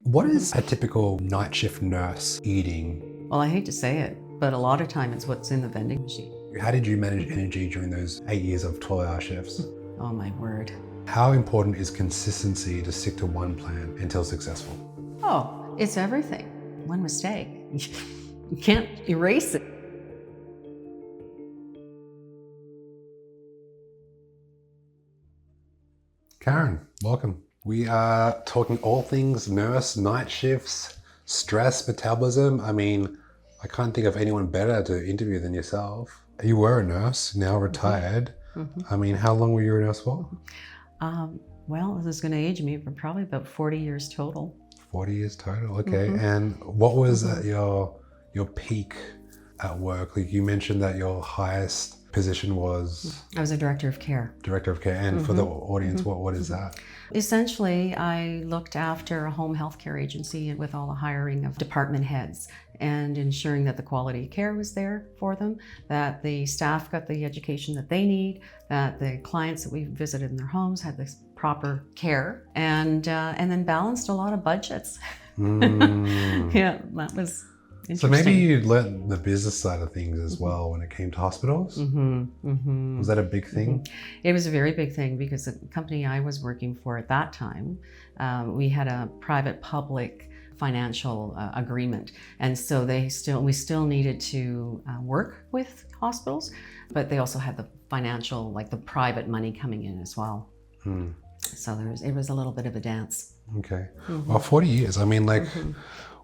What is a typical night shift nurse eating? Well, I hate to say it, but a lot of time it's what's in the vending machine. How did you manage energy during those 8 years of 12-hour shifts? Oh my word. How important is consistency to stick to one plan until successful? Oh, it's everything. One mistake, you can't erase it. Karen, welcome. We are talking all things nurse, night shifts, stress, metabolism. I can't think of anyone better to interview than yourself. You were a nurse, now retired. How long were you a nurse for? Well, this is going to age me for probably about 40 years total. 40 years total, okay. And what was your peak at work? Like you mentioned that your highest position was I was a director of care. director of care, and for the audience, what is that? Essentially, I looked after a home health care agency with all the hiring of department heads and ensuring that the quality of care was there for them, that the staff got the education that they need, that the clients that we visited in their homes had the proper care, and then balanced a lot of budgets. Yeah, that was interesting. So maybe you learned the business side of things as well when it came to hospitals? Was that a big thing? It was a very big thing because the company I was working for at that time, we had a private-public financial agreement, and so we still needed to work with hospitals, but they also had the financial, like the private money coming in as well. So it was a little bit of a dance. Okay. Well, 40 years.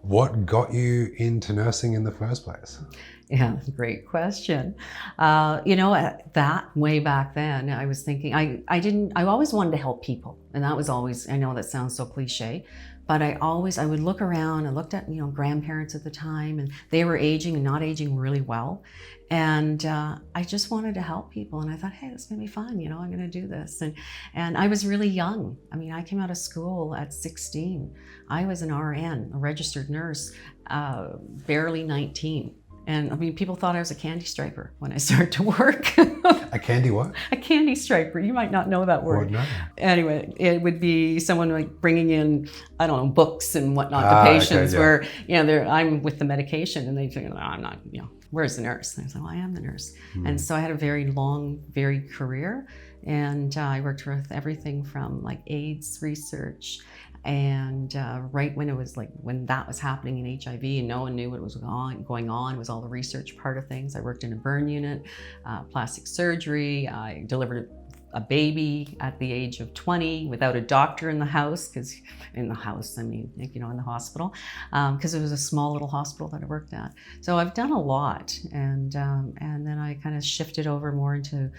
What got you into nursing in the first place? Yeah, great question. That way back then, I was thinking, I always wanted to help people. And that was always, I know that sounds so cliche, but I would look around and looked at, grandparents at the time, and they were aging and not aging really well. And I just wanted to help people. And I thought, hey, this is gonna be fun. I'm gonna do this. And I was really young. I came out of school at 16. I was an RN, a registered nurse, barely 19. And people thought I was a candy striper when I started to work. A candy what? A candy striper. You might not know that word. No. Anyway, it would be someone like bringing in, I don't know, books and whatnot to patients, okay, yeah. where, I'm with the medication and they think, no, I'm not, where's the nurse? And I said, well, I am the nurse. And so I had a very long, varied career. And I worked with everything from like AIDS research, and right when when that was happening in HIV and no one knew what was going on, was all the research part of things. I worked in a burn unit, plastic surgery. I delivered a baby at the age of 20 without a doctor in the house, in the hospital, because it was a small little hospital that I worked at. So I've done a lot, and then I kind of shifted over more into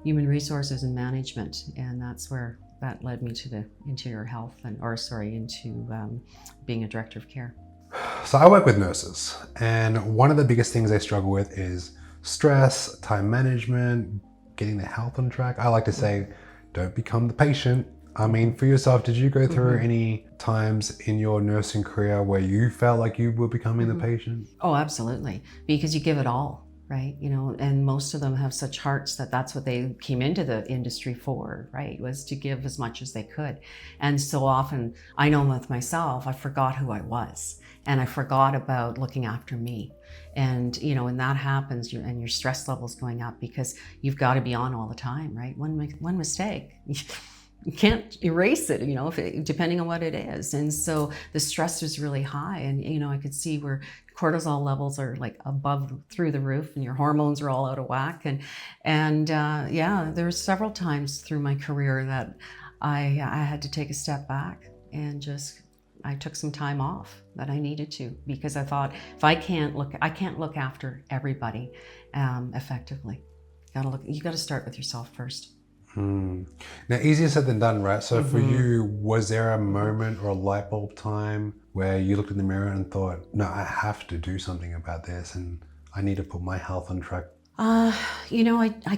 human resources and management, and that's where that led me to the interior health into being a director of care. So I work with nurses, and one of the biggest things they struggle with is stress, time management, getting their health on track. I like to say, don't become the patient. For yourself, did you go through any times in your nursing career where you felt like you were becoming the patient? Oh, absolutely, because you give it all. Right, and most of them have such hearts that's what they came into the industry for, right, was to give as much as they could. And so often, I know with myself, I forgot who I was, and I forgot about looking after me. And, when that happens, and your stress level's going up because you've got to be on all the time, right? One mistake. You can't erase it, depending on what it is. And so the stress was really high, and I could see where cortisol levels are like through the roof, and your hormones are all out of whack. And there were several times through my career that I had to take a step back and I took some time off that I needed to, because I thought, if I can't look after everybody effectively. You got to start with yourself first. Now, easier said than done, right? So for you, was there a moment or a light bulb time where you looked in the mirror and thought, no, I have to do something about this, and I need to put my health on track? I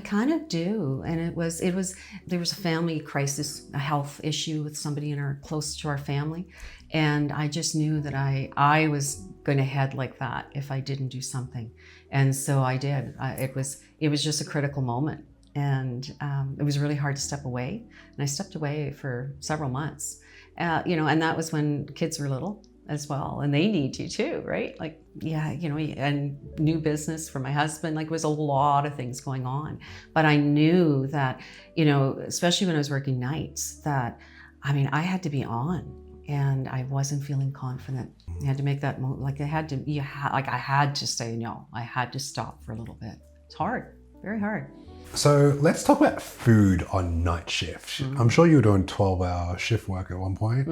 kind of do. And there was a family crisis, a health issue with somebody close to our family. And I just knew that I was going to head like that if I didn't do something. And so I did. It was just a critical moment. And it was really hard to step away. And I stepped away for several months, and that was when kids were little. as well, and they need you too, right? Like, yeah, you know, and new business for my husband, like, was a lot of things going on. But I knew that, you know, especially when I was working nights, that, I mean, I had to be on, and I wasn't feeling confident. I had to make that like I had to, I had to say no. I had to stop for a little bit. It's hard, very hard. So let's talk about food on night shift. I'm sure you were doing 12-hour shift work at one point.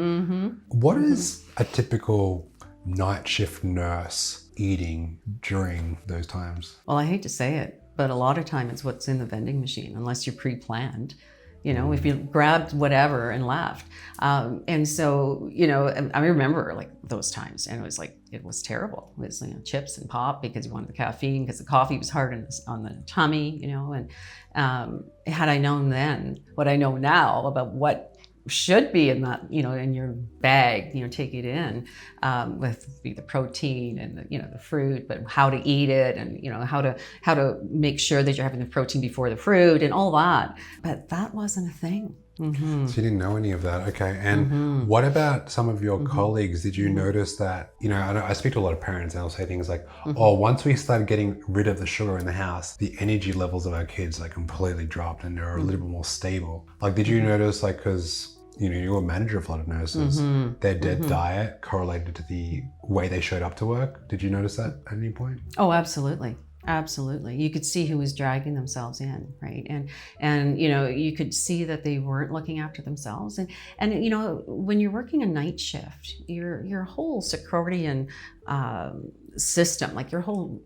What is a typical night shift nurse eating during those times? Well, I hate to say it, but a lot of time it's what's in the vending machine, unless you're pre-planned. You know, if you grabbed whatever and left. And so, you know, I remember like those times, and it was terrible. It was, you know, chips and pop because you wanted the caffeine, because the coffee was hard on the tummy, you know. And had I known then what I know now about what should be in that, you know, in your bag, you know, take it in with the protein and the, you know, the fruit, but how to eat it, and, you know, how to make sure that you're having the protein before the fruit and all that. But that wasn't a thing. So you didn't know any of that. Okay. And what about some of your colleagues? Did you notice that, you know, I speak to a lot of parents, and they'll say things like, oh, once we started getting rid of the sugar in the house, the energy levels of our kids like completely dropped, and they're a little bit more stable. Like, did you notice, like, because, you know, you were a manager of a lot of nurses, their diet correlated to the way they showed up to work? Did you notice that at any point? Oh, absolutely. Absolutely. You could see who was dragging themselves in, right? And you know, you could see that they weren't looking after themselves. And you know, when you're working a night shift, your whole circadian system, like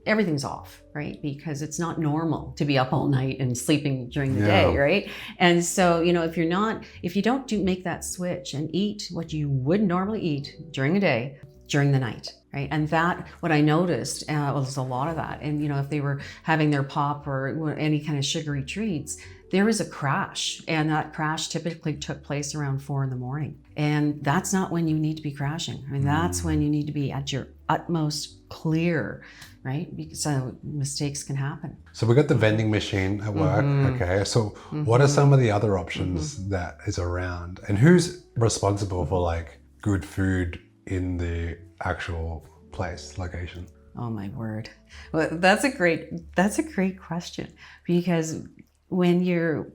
everything's off, right? Because it's not normal to be up all night and sleeping during the day, right? And so, you know, if you don't make that switch and eat what you would normally eat during the day, during the night, right? And that, what I noticed was a lot of that. And, you know, if they were having their pop or any kind of sugary treats, there was a crash. And that crash typically took place around 4 a.m. And that's not when you need to be crashing. I mean, that's when you need to be at your utmost clear, right? Because mistakes can happen. So we got the vending machine at work. Okay. So what are some of the other options that is around? And who's responsible for like good food in the actual place, location? Oh my word. Well, that's a great question, because when you're,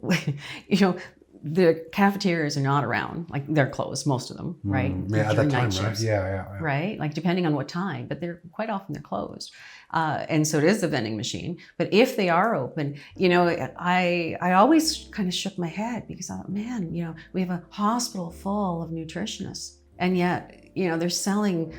you know, the cafeterias are not around, like they're closed, most of them, right? Yeah, at that time, right? Shifts, yeah. Right? Like depending on what time, but quite often they're closed. And so it is the vending machine. But if they are open, you know, I always kind of shook my head, because I thought, man, you know, we have a hospital full of nutritionists, and yet, you know, they're selling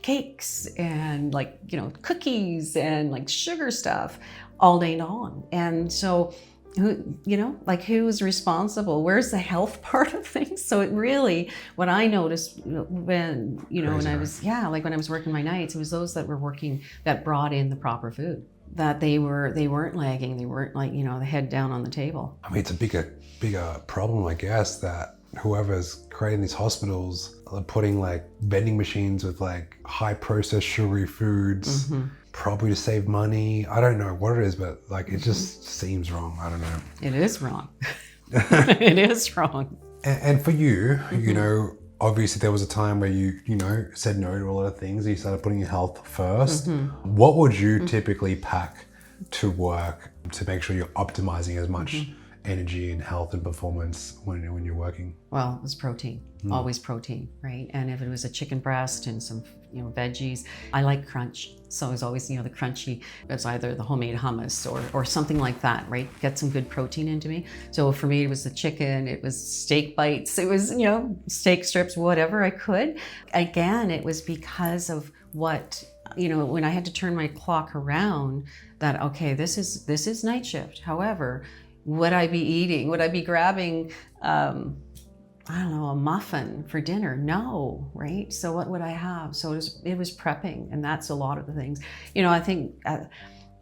cakes and, like, you know, cookies and like sugar stuff all day long. And so, who, you know, like, who's responsible? Where's the health part of things? So it really, what I noticed when, you know, Crazy, when I was, when I was working my nights, it was those that were working that brought in the proper food, that they weren't lagging. They weren't, like, you know, the head down on the table. I mean, it's a bigger problem, I guess, that whoever's creating these hospitals are putting like vending machines with like high processed sugary foods, probably to save money. I don't know what it is, but like it just seems wrong. I don't know. It is wrong. It is wrong. And for you, you know, obviously there was a time where you know, said no to a lot of things. You started putting your health first. What would you typically pack to work to make sure you're optimizing as much energy and health and performance when you're working? Well, it was protein, always protein, right? And if it was a chicken breast and some, you know, veggies, I like crunch. So it was always, you know, the crunchy, it's either the homemade hummus or something like that, right? Get some good protein into me. So for me, it was the chicken, it was steak bites, it was, you know, steak strips, whatever I could. Again, it was because of what, you know, when I had to turn my clock around, that, okay, this is night shift. However, would I be eating? Would I be grabbing, I don't know, a muffin for dinner? No, right? So what would I have? So it was prepping, and that's a lot of the things. You know, I think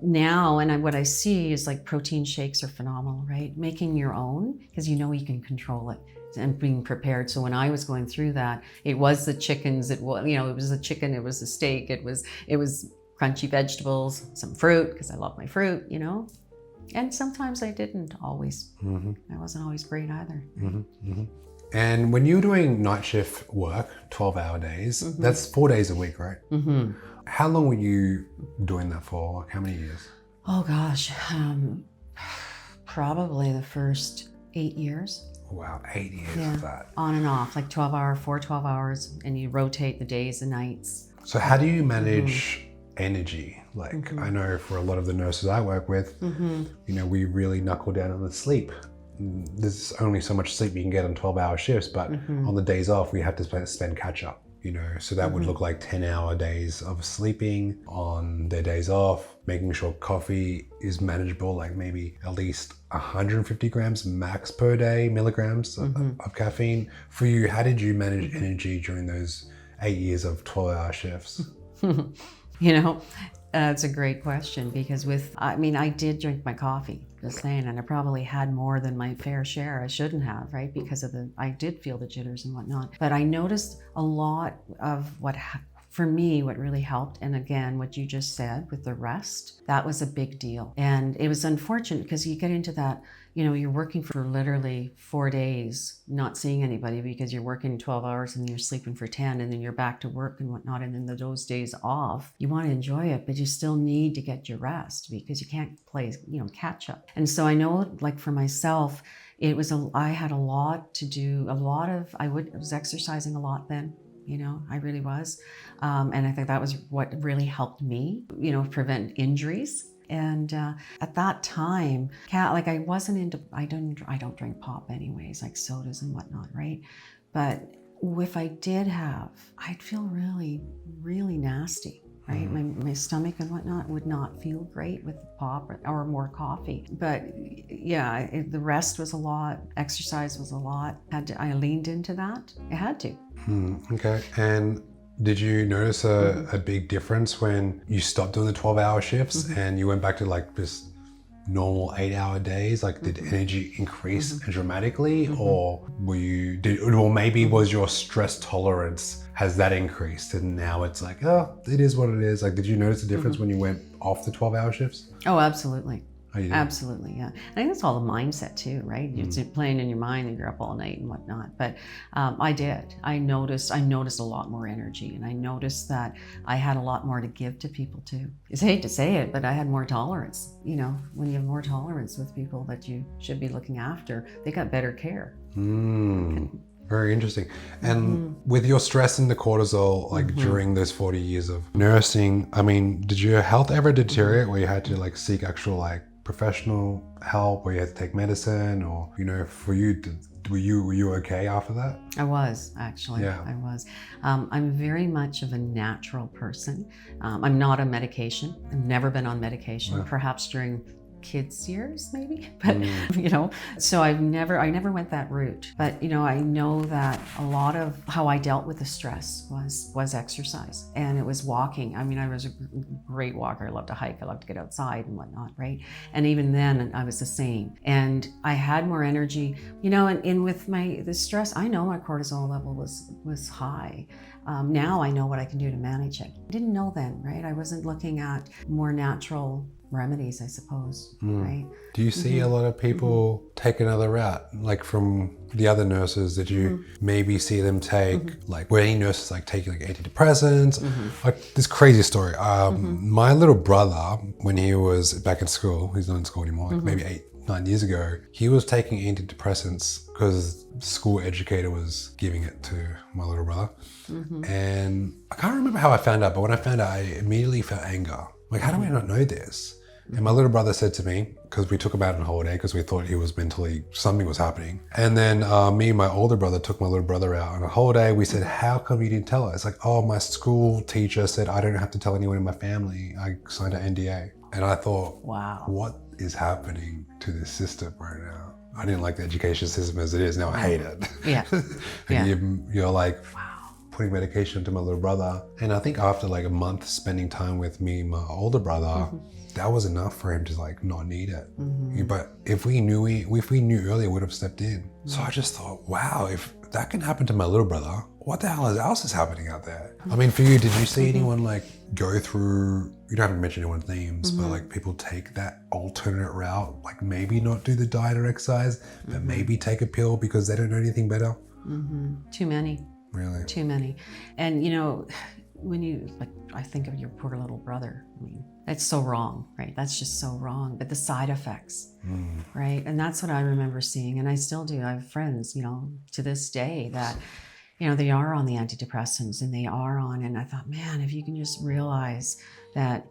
now, and what I see is like protein shakes are phenomenal, right? Making your own, because you know you can control it, and being prepared. So when I was going through that, it was the chickens, it was, you know, it was the chicken, it was the steak, it was crunchy vegetables, some fruit, because I love my fruit, you know. And sometimes I didn't always. I wasn't always great either. And when you're doing night shift work, 12-hour days, that's 4 days a week, right? How long were you doing that for? Like how many years? Oh gosh, probably the first 8 years. Wow, 8 years of that. On and off, like 12 hours, and you rotate the days and nights. So how do you manage energy? Like I know for a lot of the nurses I work with, you know, we really knuckle down on the sleep. There's only so much sleep you can get on 12-hour shifts, but on the days off, we have to spend catch up, you know, so that would look like 10-hour days of sleeping on their days off, making sure coffee is manageable, like maybe at least 150 grams max per day, milligrams of caffeine. For you, how did you manage energy during those 8 years of 12-hour shifts? You know, it's a great question because I did drink my coffee, just saying, and I probably had more than my fair share. I shouldn't have, right? Because I did feel the jitters and whatnot. But I noticed a lot of for me, what really helped, and again, what you just said with the rest, that was a big deal. And it was unfortunate because you get into that, you know, you're working for literally 4 days, not seeing anybody because you're working 12 hours and you're sleeping for 10, and then you're back to work and whatnot. And then those days off, you want to enjoy it, but you still need to get your rest because you can't play, you know, catch up. And so I know, like for myself, I had a lot to do, I was exercising a lot then. You know, I really was. And I think that was what really helped me, you know, prevent injuries. And at that time, I don't drink pop anyways, like sodas and whatnot, right? But if I did I'd feel really, really nasty, right? My stomach and whatnot would not feel great with pop or more coffee. But yeah, the rest was a lot, exercise was a lot. I leaned into that. I had to. Okay. And did you notice a big difference when you stopped doing the 12-hour shifts and you went back to like just normal 8-hour days? Like did energy increase dramatically, or maybe was your stress tolerance, has that increased and now it's like, oh, it is what it is? Like, did you notice a difference when you went off the 12-hour shifts? Oh, absolutely. Oh, you did? Absolutely, yeah. I think it's all the mindset too, right? It's playing in your mind and you're up all night and whatnot. But I did. I noticed a lot more energy, and I noticed that I had a lot more to give to people too. I hate to say it, but I had more tolerance. You know, when you have more tolerance with people that you should be looking after, they got better care. Very interesting. And with your stress and the cortisol, like during those 40 years of nursing, I mean, did your health ever deteriorate where you had to like seek actual like professional help, or you had to take medicine, or, you know, for you, were you okay after that? I was, actually. Yeah. I was. I'm very much of a natural person. I'm not on medication. I've never been on medication, perhaps during kids' years maybe, but you know, so I never went that route. But you know, I know that a lot of how I dealt with the stress was exercise, and it was walking. I mean, I was a great walker. I loved to hike. I loved to get outside and whatnot, right? And even then, I was the same. And I had more energy, you know. And with the stress, I know my cortisol level was high. Now I know what I can do to manage it. I didn't know then, right? I wasn't looking at more natural remedies, I suppose, right? Do you see a lot of people take another route, like from the other nurses that you maybe see them take, like were any nurses like taking like antidepressants? Like this crazy story. My little brother, when he was back in school, he's not in school anymore, like maybe 8-9 years ago, he was taking antidepressants because the school educator was giving it to my little brother. And I can't remember how I found out, but when I found out, I immediately felt anger. Like, how do I not know this? And my little brother said to me, because we took him out on holiday because we thought he was mentally, something was happening. And then me and my older brother took my little brother out on a holiday. We said, how come you didn't tell us? Like, oh, my school teacher said I don't have to tell anyone in my family. I signed an NDA. And I thought, wow, what is happening to this system right now? I didn't like the education system as it is. Now I hate it. Yeah. And you're like, wow, putting medication to my little brother. And I think after like a month spending time with me and my older brother, that was enough for him to like not need it. But if we knew earlier, we would have stepped in. So I just thought, wow, if that can happen to my little brother, what the hell else is happening out there? I mean, for you, did you see anyone like go through, you don't have to mention anyone's names, but like people take that alternate route, like maybe not do the diet or exercise, but maybe take a pill because they don't know anything better? Too many. Really? Too many. And when you, like, I think of your poor little brother. I mean, it's so wrong, right? That's just so wrong. But the side effects, right? And that's what I remember seeing. And I still do. I have friends, to this day that, they are on the antidepressants and they are on. And I thought, man, if you can just realize that,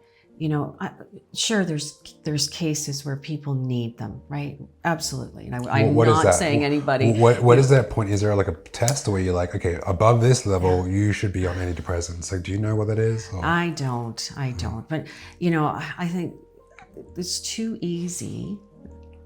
sure, there's cases where people need them, right? Absolutely. And I'm What is not that? saying anybody. What is that point? Is there like a test where you're like, okay, above this level, you should be on antidepressants? Like, do you know what that is? Or? I don't. But, I think it's too easy.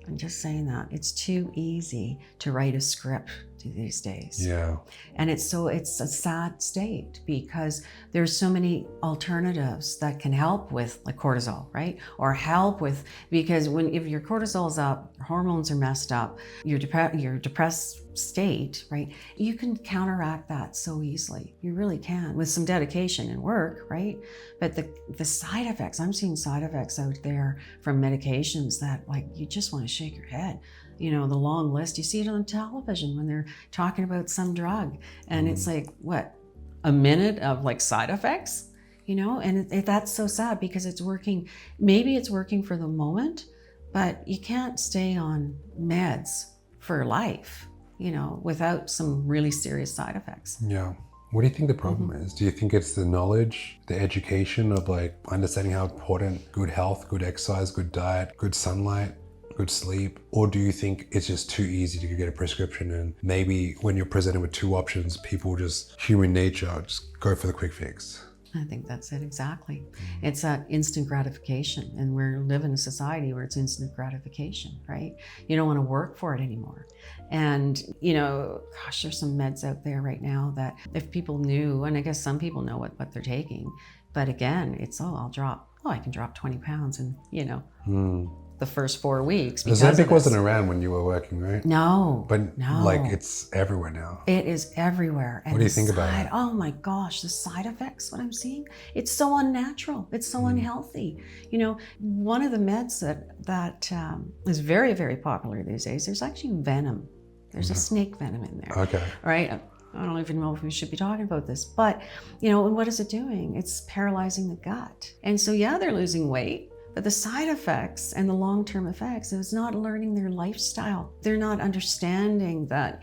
I'm just saying that it's too easy to write a script these days. Yeah. And it's a sad state because there's so many alternatives that can help with, like cortisol, right? Or help with, because if your cortisol's up, hormones are messed up, your depressed state, right? You can counteract that so easily. You really can with some dedication and work, right? But the side effects, I'm seeing side effects out there from medications that, like, you just want to shake your head. The long list, you see it on television when they're talking about some drug and it's like, what, a minute of like side effects, and that's so sad because it's working. Maybe it's working for the moment, but you can't stay on meds for life, without some really serious side effects. Yeah. What do you think the problem is? Do you think it's the knowledge, the education of like understanding how important good health, good exercise, good diet, good sunlight, good sleep, or do you think it's just too easy to get a prescription and maybe when you're presented with two options, people just, human nature, just go for the quick fix? I think that's it, exactly. It's that instant gratification, and we live in a society where it's instant gratification, right? You don't want to work for it anymore. And, gosh, there's some meds out there right now that if people knew, and I guess some people know what they're taking, but again, it's, I can drop 20 pounds and, the first 4 weeks. Ozempic wasn't around when you were working, right? No. But no. Like it's everywhere now. It is everywhere. And what do you think about it? Oh my gosh, the side effects, what I'm seeing, it's so unnatural. It's so unhealthy. One of the meds that is very, very popular these days, there's actually venom. There's a snake venom in there. Okay. Right? I don't even know if we should be talking about this, but, and what is it doing? It's paralyzing the gut. And so, yeah, they're losing weight. But the side effects and the long-term effects is not learning their lifestyle. They're not understanding that,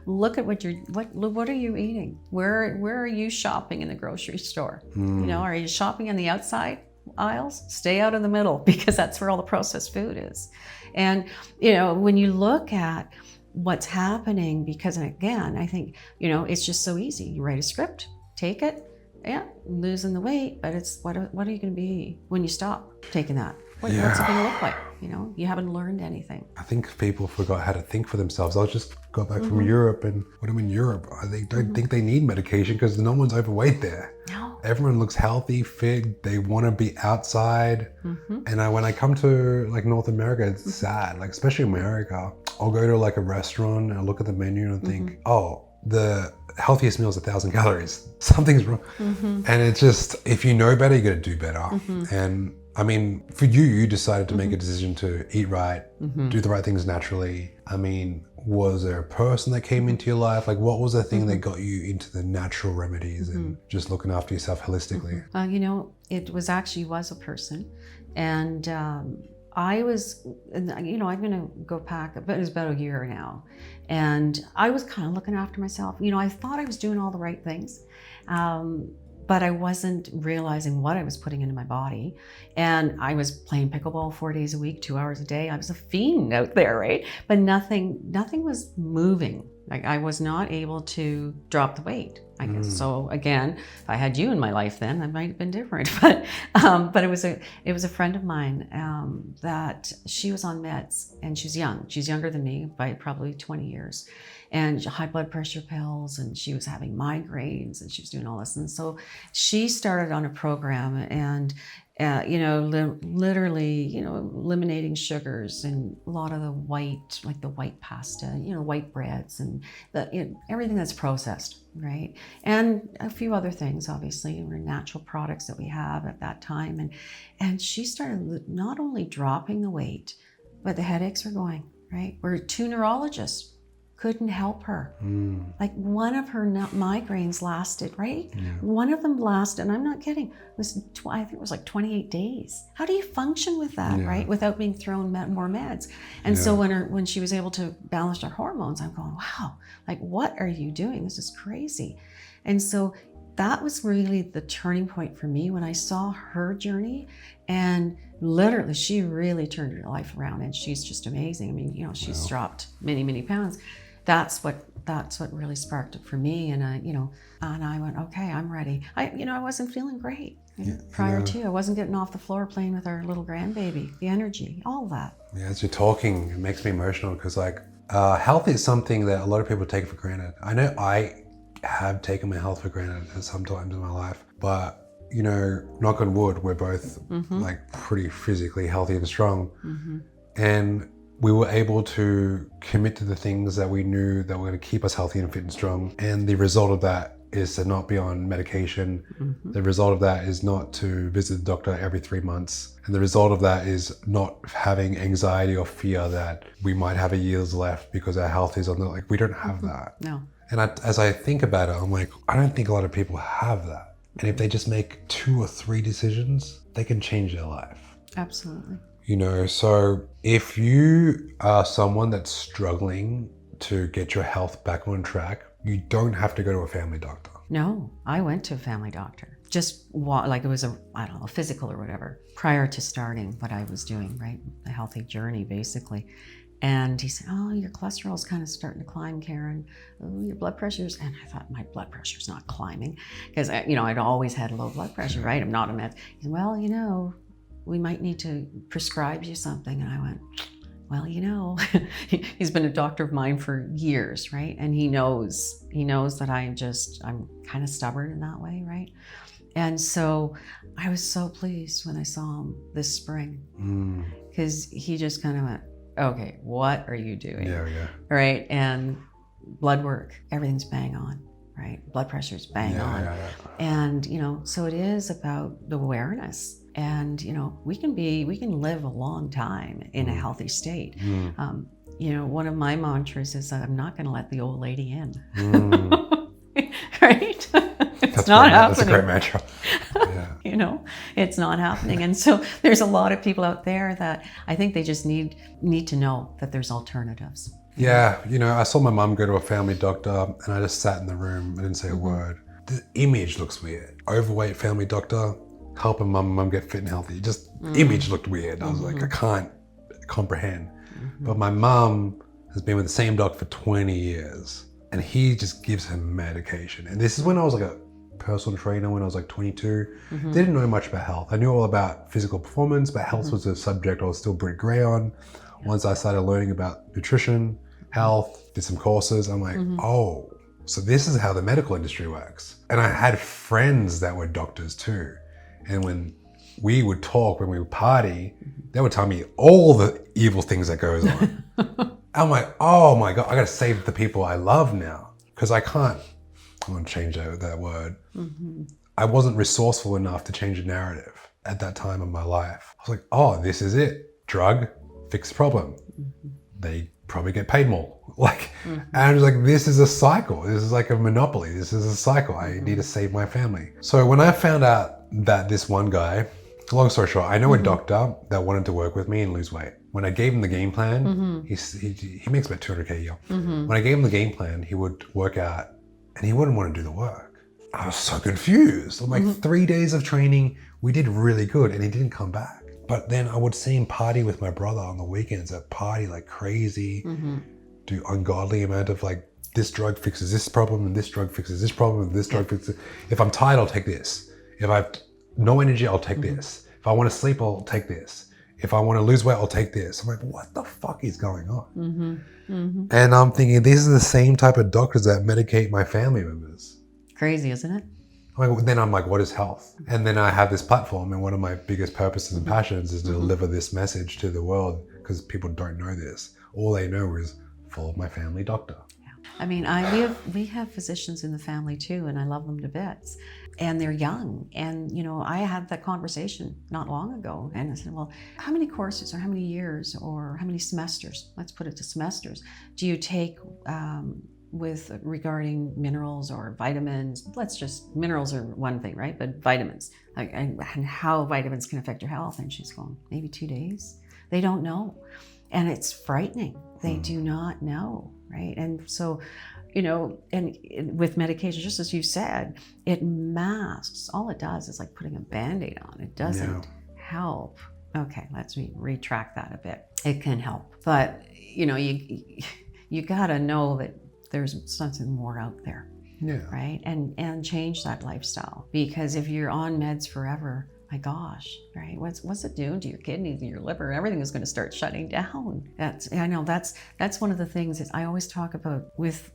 look at what are you eating? Where are you shopping in the grocery store? Are you shopping on the outside aisles? Stay out in the middle because that's where all the processed food is. And, when you look at what's happening, because again, I think, it's just so easy. You write a script, take it, yeah, losing the weight, but it's what are you going to be when you stop taking that? What's it going to look like? You haven't learned anything. I think people forgot how to think for themselves. I just got back from Europe, and when I'm in Europe, they don't think they need medication because no one's overweight there. No. Everyone looks healthy, fit. They want to be outside. And when I come to like North America, it's sad. Like especially America, I'll go to like a restaurant and I'll look at the menu and think, oh, the healthiest meal is 1,000 calories. Something's wrong. And it's just, if you know better, you got to do better. And I mean, for you decided to make a decision to eat right, do the right things naturally. I mean, was there a person that came into your life? Like, what was the thing that got you into the natural remedies and just looking after yourself holistically? It was a person. And I'm going to go back, but it was about a year now. And I was kind of looking after myself. I thought I was doing all the right things, but I wasn't realizing what I was putting into my body. And I was playing pickleball 4 days a week, 2 hours a day. I was a fiend out there, right? But nothing was moving. Like I was not able to drop the weight, I guess. So again, if I had you in my life then, that might have been different. But it was a friend of mine that she was on meds, and she's young. She's younger than me by probably 20 years. And high blood pressure pills, and she was having migraines, and she was doing all this. And so she started on a program, and literally, eliminating sugars and a lot of the white pasta, white breads and everything that's processed, right? And a few other things, obviously, were natural products that we have at that time. And she started not only dropping the weight, but the headaches were going, right? We're 2 neurologists couldn't help her. Like one of her migraines lasted, right? Yeah. One of them lasted, and I'm not kidding, it was I think it was like 28 days. How do you function with that, Yeah. right? Without being thrown more meds. And so when she was able to balance her hormones, I'm going, wow, like what are you doing? This is crazy. And so that was really the turning point for me when I saw her journey, and literally she really turned her life around, and she's just amazing. I mean, you know, she's dropped many, many pounds. That's what really sparked it for me. And and I went, okay, I'm ready. I wasn't feeling great prior to. I wasn't getting off the floor playing with our little grandbaby, the energy, all that. Yeah, as you're talking, it makes me emotional because like health is something that a lot of people take for granted. I know I have taken my health for granted at some times in my life, but you know, knock on wood, we're both like pretty physically healthy and strong. And we were able to commit to the things that we knew that were going to keep us healthy and fit and strong. And the result of that is to not be on medication. The result of that is not to visit the doctor every 3 months. And the result of that is not having anxiety or fear that we might have a year's left because our health is on the, like, we don't have that. No. And as I think about it, I'm like, I don't think a lot of people have that. And if they just make 2 or 3 decisions, they can change their life. Absolutely. You know, so if you are someone that's struggling to get your health back on track, you don't have to go to a family doctor. No, I went to a family doctor. Just like it was a physical or whatever, prior to starting what I was doing, right? A healthy journey, basically. And he said, oh, your cholesterol's kind of starting to climb, Karen. Oh, your blood pressure's, and I thought my blood pressure's not climbing because, I'd always had low blood pressure, right? I'm not a meth. He said, well, we might need to prescribe you something. And I went, well, he's been a doctor of mine for years, right? And he knows that I'm kind of stubborn in that way, right? And so I was so pleased when I saw him this spring because he just kind of went, okay, what are you doing? Yeah. Right? And blood work, everything's bang on, right? Blood pressure's bang on. Yeah. And, so it is about the awareness. And, we can live a long time in a healthy state. One of my mantras is that I'm not going to let the old lady in. Right? It's not happening. That's a great mantra. Yeah. It's not happening. And so there's a lot of people out there that I think they just need to know that there's alternatives. Yeah. I saw my mum go to a family doctor and I just sat in the room. I didn't say a word. The image looks weird. Overweight family doctor, helping mum get fit and healthy. Just image looked weird. I was like, I can't comprehend. But my mum has been with the same doc for 20 years and he just gives her medication. And this is when I was like a personal trainer, when I was like 22. Didn't know much about health. I knew all about physical performance, but health was a subject I was still pretty gray on. Once I started learning about nutrition, health, did some courses, I'm like, oh, so this is how the medical industry works. And I had friends that were doctors too. And when we would talk, when we would party, they would tell me all the evil things that goes on. I'm like, oh my God, I gotta save the people I love now. Because I want to change that word. I wasn't resourceful enough to change the narrative at that time of my life. I was like, oh, this is it. Drug, fix the problem. They probably get paid more. And I was like, this is a cycle. This is like a monopoly. This is a cycle. I need to save my family. So when I found out that this one guy, long story short, I know a doctor that wanted to work with me and lose weight. When I gave him the game plan, he makes about 200K a year. When I gave him the game plan, he would work out and he wouldn't want to do the work. I was so confused. I'm like, 3 days of training, we did really good and he didn't come back. But then I would see him party with my brother on the weekends, party like crazy, do ungodly amount of like, this drug fixes this problem and this drug fixes this problem and this drug fixes. If I'm tired, I'll take this. If I have no energy, I'll take this. If I want to sleep, I'll take this. If I want to lose weight, I'll take this. I'm like, what the fuck is going on? And I'm thinking, these are the same type of doctors that medicate my family members. Crazy, isn't it? Then I'm like, what is health? And then I have this platform, and one of my biggest purposes and passions is to deliver this message to the world because people don't know this. All they know is follow my family doctor. I mean, we have physicians in the family too, and I love them to bits. and they're young. And, I had that conversation not long ago, and I said, well, how many courses or how many years or how many semesters, let's put it to semesters, do you take with regarding minerals or vitamins? Minerals are one thing, right? But vitamins, and how vitamins can affect your health. And she's going, maybe 2 days. They don't know. And it's frightening. They do not know, right? And so, and with medication, just as you said, it masks. All it does is like putting a Band-Aid on. It doesn't help. Okay, let's retract that a bit. It can help. But, you got to know that there's something more out there, right? And change that lifestyle, because if you're on meds forever, my gosh, right? What's it doing to your kidneys and your liver? Everything is going to start shutting down. That's one of the things that I always talk about with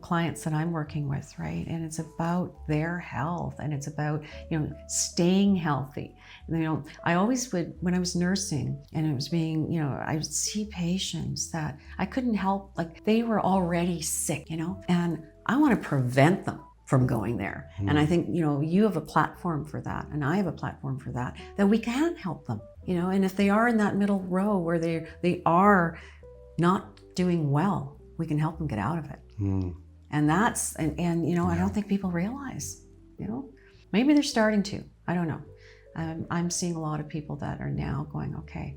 clients that I'm working with, right? And it's about their health, and it's about staying healthy. I always would, when I was nursing and it was being, I would see patients that I couldn't help, like they were already sick, and I want to prevent them from going there. And I think, you have a platform for that, and I have a platform for that we can help them, and if they are in that middle row where they are not doing well, we can help them get out of it. And that's, and I don't think people realize, maybe they're starting to, I don't know. I'm seeing a lot of people that are now going, okay,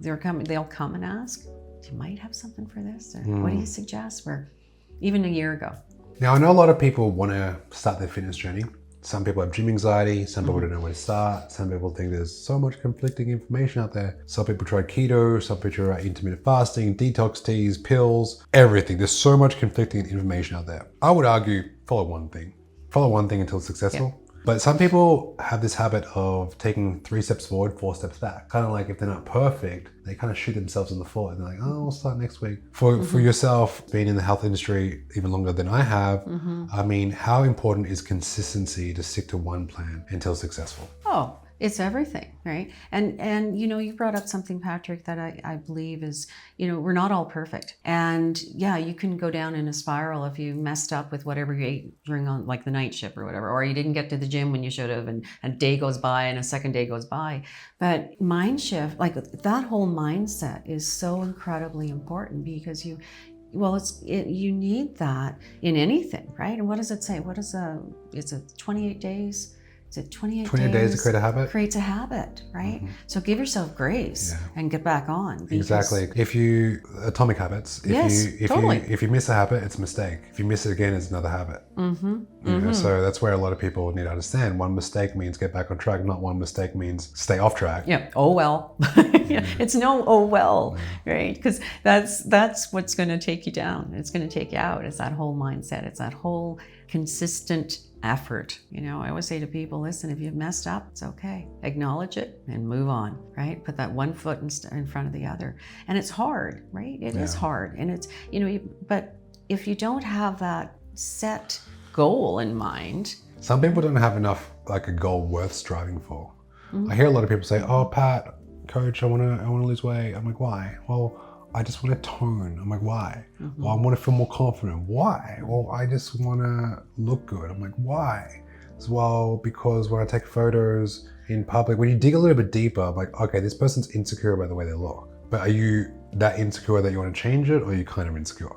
they'll come and ask, you might have something for this, or what do you suggest? Where even a year ago. Now, I know a lot of people want to start their fitness journey. Some people have gym anxiety, some people don't know where to start, some people think there's so much conflicting information out there. Some people try keto, some people try intermittent fasting, detox teas, pills, everything. There's so much conflicting information out there. I would argue, follow one thing until it's successful. But some people have this habit of taking 3 steps forward, 4 steps back. Kind of like if they're not perfect, they kind of shoot themselves in the foot and they're like, oh, I'll start next week. For yourself, being in the health industry even longer than I have, I mean, how important is consistency to stick to one plan until successful? Oh, it's everything, right? And you brought up something, Patrick, that I believe is, we're not all perfect. And yeah, you can go down in a spiral if you messed up with whatever you ate during on like the night shift or whatever, or you didn't get to the gym when you should have, and a day goes by and a second day goes by. But mind shift, like that whole mindset is so incredibly important, because you need that in anything, right? And what does it say? It's a 28 days? Is it 28 days to create a habit? Creates a habit, right? So give yourself grace and get back on. Exactly. Atomic habits. If you miss a habit, it's a mistake. If you miss it again, it's another habit. So that's where a lot of people need to understand. One mistake means get back on track. Not one mistake means stay off track. Yeah. Oh well. It's no oh well, right? Because that's what's going to take you down. It's going to take you out. It's that whole mindset. It's that whole consistent effort. I always say to people, listen, if you've messed up, it's okay. Acknowledge it and move on, right? Put that one foot in front of the other. And it's hard, right? It is hard. And it's, but if you don't have that set goal in mind. Some people don't have enough, like a goal worth striving for. I hear a lot of people say, oh, Pat, coach, I want to lose weight. I'm like, why? Well, I just want to tone. I'm like, why? Well, I want to feel more confident. Why? Well, I just want to look good. I'm like, why? As well, because when I take photos in public, when you dig a little bit deeper, I'm like, okay, this person's insecure about the way they look. But are you that insecure that you want to change it, or are you kind of insecure?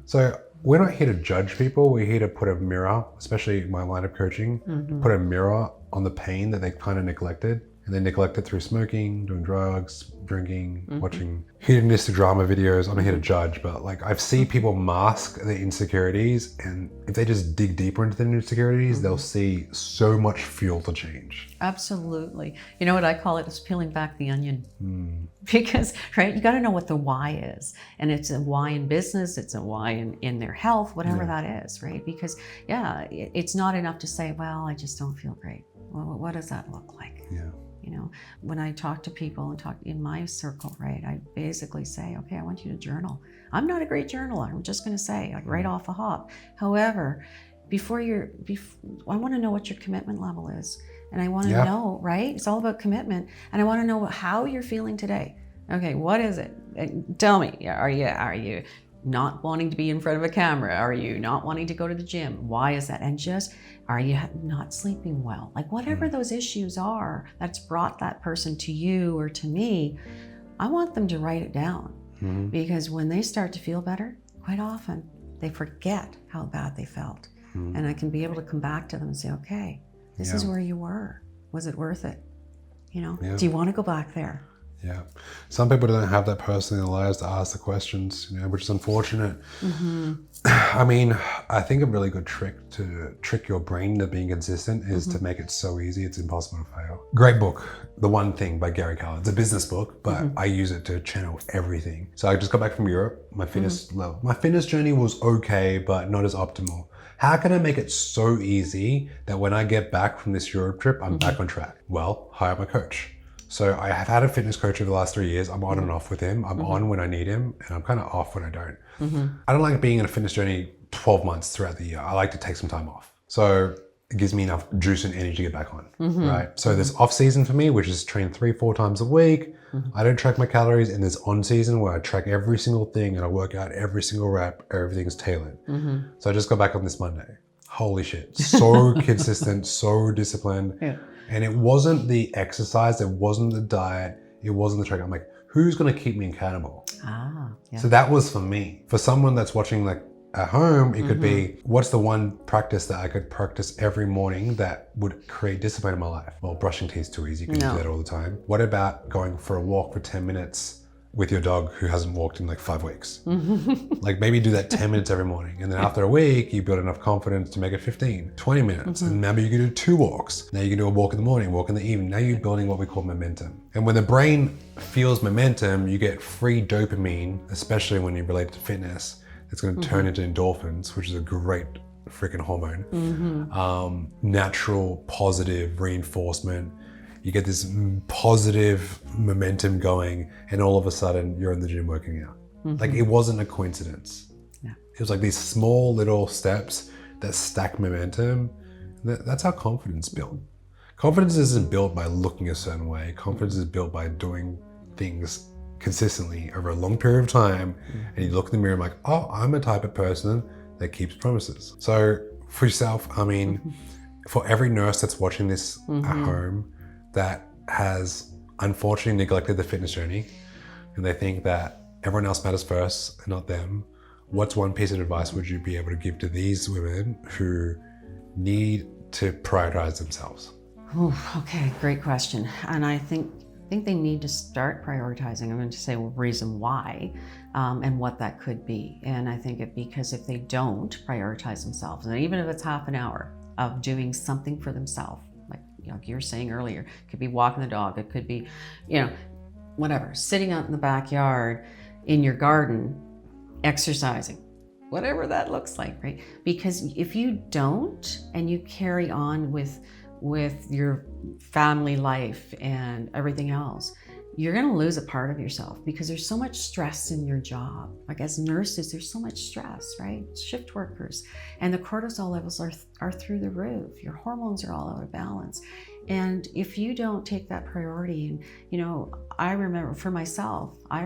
So we're not here to judge people. We're here to put a mirror, especially in my line of coaching, put a mirror on the pain that they kind of neglected. And they neglect it through smoking, doing drugs, drinking, watching hedonistic drama videos. I'm not here to judge, but like I've seen people mask their insecurities, and if they just dig deeper into their insecurities, they'll see so much fuel to change. Absolutely. You know what I call it is peeling back the onion. Because, right, you got to know what the why is. And it's a why in business, it's a why in their health, whatever that is, right? Because, it's not enough to say, well, I just don't feel great. Well, what does that look like? When I talk to people and talk in my circle, right, I basically say, okay, I want you to journal. I'm not a great journaler. I'm just going to say, like, right off the hop. However, I want to know what your commitment level is. And I want to know, right? It's all about commitment. And I want to know how you're feeling today. Okay, what is it? Tell me. Are you not wanting to be in front of a camera? Are you not wanting to go to the gym? Why is that? And just, are you not sleeping well? Like whatever those issues are that's brought that person to you or to me, I want them to write it down. Because when they start to feel better, quite often they forget how bad they felt. And I can be able to come back to them and say, okay, this is where you were. Was it worth it? You know, do you want to go back there? Yeah. Some people don't have that person in their lives to ask the questions, you know, which is unfortunate. I mean, I think a really good trick to trick your brain into being consistent is to make it so easy it's impossible to fail. Great book, The One Thing by Gary Keller. It's a business book, but I use it to channel everything. So I just got back from Europe. My fitness journey was okay, but not as optimal. How can I make it so easy that when I get back from this Europe trip, I'm back on track? Well, hire my coach. So I have had a fitness coach over the last 3 years. I'm on and off with him. I'm on when I need him, and I'm kind of off when I don't. I don't like being in a fitness journey 12 months throughout the year. I like to take some time off. So it gives me enough juice and energy to get back on, right? So there's off season for me, which is train 3-4 times a week. I don't track my calories, and there's on season where I track every single thing and I work out every single rep. Everything's tailored. So I just got back on this Monday. Holy shit. So consistent, so disciplined. Yeah. And it wasn't the exercise, it wasn't the diet, it wasn't the track. I'm like, who's going to keep me accountable? So that was for me. For someone that's watching like at home, it could be, what's the one practice that I could practice every morning that would create discipline in my life? Well, brushing teeth is too easy. You can do that all the time. What about going for a walk for 10 minutes with your dog who hasn't walked in like 5 weeks? Like maybe do that 10 minutes every morning. And then after a week, you build enough confidence to make it 15, 20 minutes. And maybe you can do 2 walks. Now you can do a walk in the morning, walk in the evening. Now you're building what we call momentum. And when the brain feels momentum, you get free dopamine, especially when you relate to fitness. It's going to turn into endorphins, which is a great freaking hormone. Natural, positive reinforcement. You get this positive momentum going, and all of a sudden you're in the gym working out. Like it wasn't a coincidence. It was like these small little steps that stack momentum. That's how confidence is built. Confidence isn't built by looking a certain way. Confidence is built by doing things consistently over a long period of time. And you look in the mirror and like, oh, I'm a type of person that keeps promises. So for yourself, I mean, for every nurse that's watching this at home that has unfortunately neglected the fitness journey and they think that everyone else matters first and not them, what's one piece of advice would you be able to give to these women who need to prioritize themselves? Okay, great question. And I think they need to start prioritizing. I'm going to say a reason why and what that could be. And I think because if they don't prioritize themselves, and even if it's half an hour of doing something for themselves, like you were saying earlier, it could be walking the dog, it could be, whatever, sitting out in the backyard, in your garden, exercising, whatever that looks like, right? Because if you don't, and you carry on with your family life and everything else, you're going to lose a part of yourself because there's so much stress in your job. Like as nurses, there's so much stress, right? Shift workers. And the cortisol levels are through the roof. Your hormones are all out of balance. And if you don't take that priority, and I remember for myself, I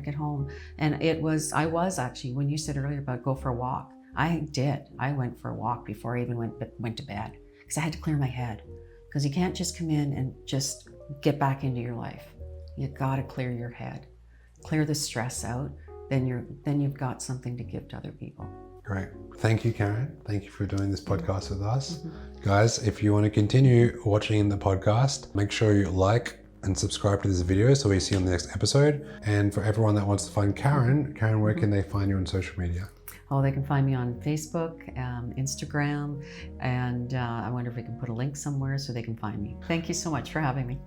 get home and I was actually, when you said earlier about go for a walk, I went for a walk before I even went to bed because I had to clear my head, because you can't just come in and just get back into your life. You got to clear your head, clear the stress out. Then you've got something to give to other people. Great. Thank you, Karen. Thank you for doing this podcast with us. Guys, if you want to continue watching the podcast, make sure you like and subscribe to this video so we see you on the next episode. And for everyone that wants to find Karen, where can they find you on social media? Oh, they can find me on Facebook, Instagram, and I wonder if we can put a link somewhere so they can find me. Thank you so much for having me.